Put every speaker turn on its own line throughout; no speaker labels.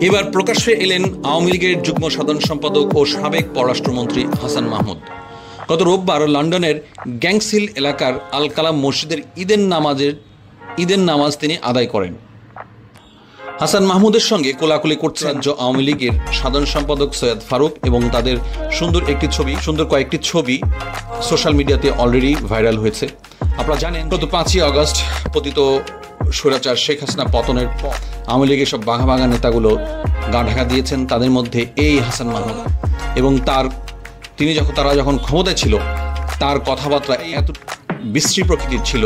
এবার প্রকাশ্যে এলেন আওয়ামী লীগের যুগ্ম সাধারণ সম্পাদক ও সাবেক পররাষ্ট্রমন্ত্রী হাসান মাহমুদ। গত রোববার লন্ডনের গ্যাংসহিল এলাকার আল কালাম মসজিদের ঈদের নামাজ তিনি আদায় করেন। হাসান মাহমুদের সঙ্গে কোলাকুলি করছে রাজ্য আওয়ামী লীগের সাধারণ সম্পাদক সৈয়দ ফারুক এবং তাদের সুন্দর কয়েকটি ছবি সোশ্যাল মিডিয়াতে অলরেডি ভাইরাল হয়েছে। আপনারা জানেন গত 5ই আগস্ট পতিত স্বৈরাচার শেখ হাসিনা পতনের পর আওয়ামী লীগের সব বাঘা বাঘা নেতাগুলো গা ঢাকা দিয়েছেন, তাদের মধ্যে এই হাসান মাহমুদ। এবং তারা যখন ক্ষমতায় ছিল তার কথাবার্তা এত বিশ্রী প্রকৃতির ছিল,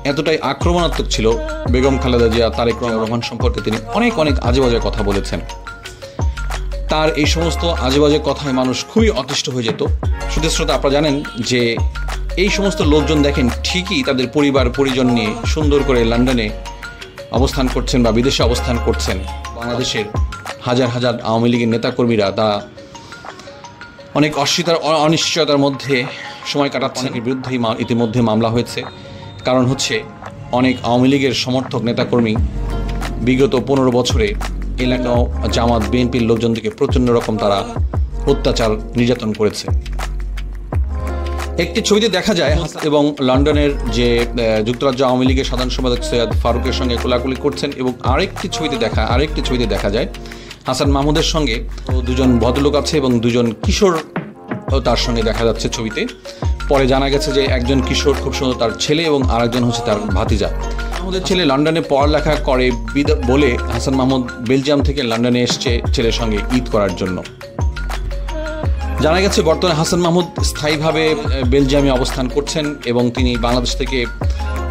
এতটাই আক্রমণাত্মক ছিল, বেগম খালেদা জিয়া, তারেক রহমান সম্পর্কে তিনি অনেক আজে বাজে কথা বলেছেন। তার এই সমস্ত আজে বাজে কথায় মানুষ খুবই অতিষ্ঠ হয়ে যেত। সুধী শ্রোতা, আপনারা জানেন যে এই সমস্ত লোকজন দেখেন ঠিকই তাদের পরিবার পরিজন নিয়ে সুন্দর করে লন্ডনে অবস্থান করছেন বা বিদেশে অবস্থান করছেন। বাংলাদেশের হাজার হাজার আওয়ামী লীগের নেতাকর্মীরা তা অনেক অনিশ্চয়তার মধ্যে সময় কাটাচ্ছেন। এর বিরুদ্ধে ইতিমধ্যে মামলা হয়েছে। কারণ হচ্ছে অনেক আওয়ামী লীগের সমর্থক নেতাকর্মী বিগত 15 বছরে এলাকা জামাত বিএনপির লোকজনদেরকে প্রচণ্ড রকম তারা অত্যাচার নির্যাতন করেছে। একটি ছবিতে দেখা যায় এবং লন্ডনের যে যুক্তরাজ্য আওয়ামী লীগের সাধারণ সম্পাদক সৈয়দ ফারুকের সঙ্গে কোলাকুলি করছেন এবং আরেকটি ছবিতে দেখা যায় হাসান মাহমুদের সঙ্গে দুজন ভদ্রলোক আছে এবং দুজন কিশোর তার সঙ্গে দেখা যাচ্ছে ছবিতে। পরে জানা গেছে যে একজন কিশোর খুব সুন্দর তার ছেলে এবং আরেকজন হচ্ছে তার ভাতিজা। আমাদের ছেলে লন্ডনে পড়ালেখা করে বলে হাসান মাহমুদ বেলজিয়াম থেকে লন্ডনে এসছে ছেলের সঙ্গে ঈদ করার জন্য। জানা গেছে বর্তমানে হাসান মাহমুদ স্থায়ীভাবে বেলজিয়ামে অবস্থান করছেন এবং তিনি বাংলাদেশ থেকে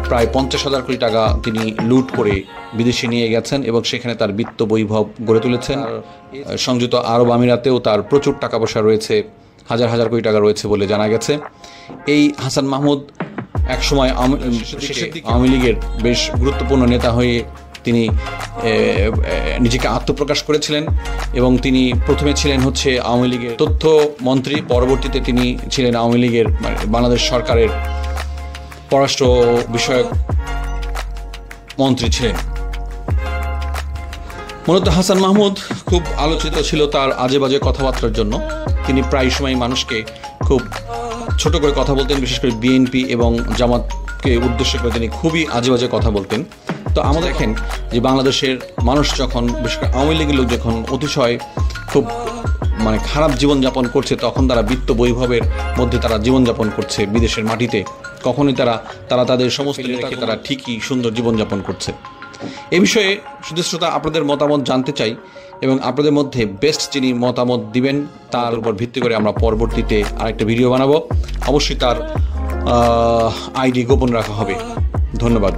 প্রায় 50,000 কোটি টাকা তিনি লুট করে বিদেশে নিয়ে গেছেন এবং সেখানে তার বিত্ত বৈভব গড়ে তুলেছেন। সংযুক্ত আরব আমিরাতেও তার প্রচুর টাকা পয়সা রয়েছে, হাজার হাজার কোটি টাকা রয়েছে বলে জানা গেছে। এই হাসান মাহমুদ একসময় আওয়ামী লীগের বেশ গুরুত্বপূর্ণ নেতা হয়ে তিনি নিজেকে আত্মপ্রকাশ করেছিলেন এবং তিনি প্রথমে ছিলেন হচ্ছে আওয়ামী লীগের তথ্য মন্ত্রী, পরবর্তীতে তিনি ছিলেন আওয়ামী লীগের বাংলাদেশ সরকারের পররাষ্ট্র বিষয়ক মন্ত্রী ছিলেন। মূলত হাসান মাহমুদ খুব আলোচিত ছিল তার আজে বাজে কথাবার্তার জন্য। তিনি প্রায় সময় মানুষকে খুব ছোট করে কথা বলতেন, বিশেষ করে বিএনপি এবং জামাতকে উদ্দেশ্য করে তিনি খুবই আজে বাজে কথা বলতেন। তো আমরা দেখেন যে বাংলাদেশের মানুষ যখন, বিশেষ করে আওয়ামী লীগের লোক যখন অতিশয় খুব খারাপ জীবনযাপন করছে, তখন তারা বিত্ত বৈভবের মধ্যে তারা জীবনযাপন করছে বিদেশের মাটিতে, কখনোই তারা তাদের সমস্ত নেতাকে তারা ঠিকই সুন্দর জীবনযাপন করছে। এ বিষয়ে শুধু শ্রোতা আপনাদের মতামত জানতে চাই এবং আপনাদের মধ্যে বেস্ট যিনি মতামত দিবেন তার উপর ভিত্তি করে আমরা পরবর্তীতে আরেকটা ভিডিও বানাবো। অবশ্যই তার আইডি গোপন রাখা হবে। ধন্যবাদ।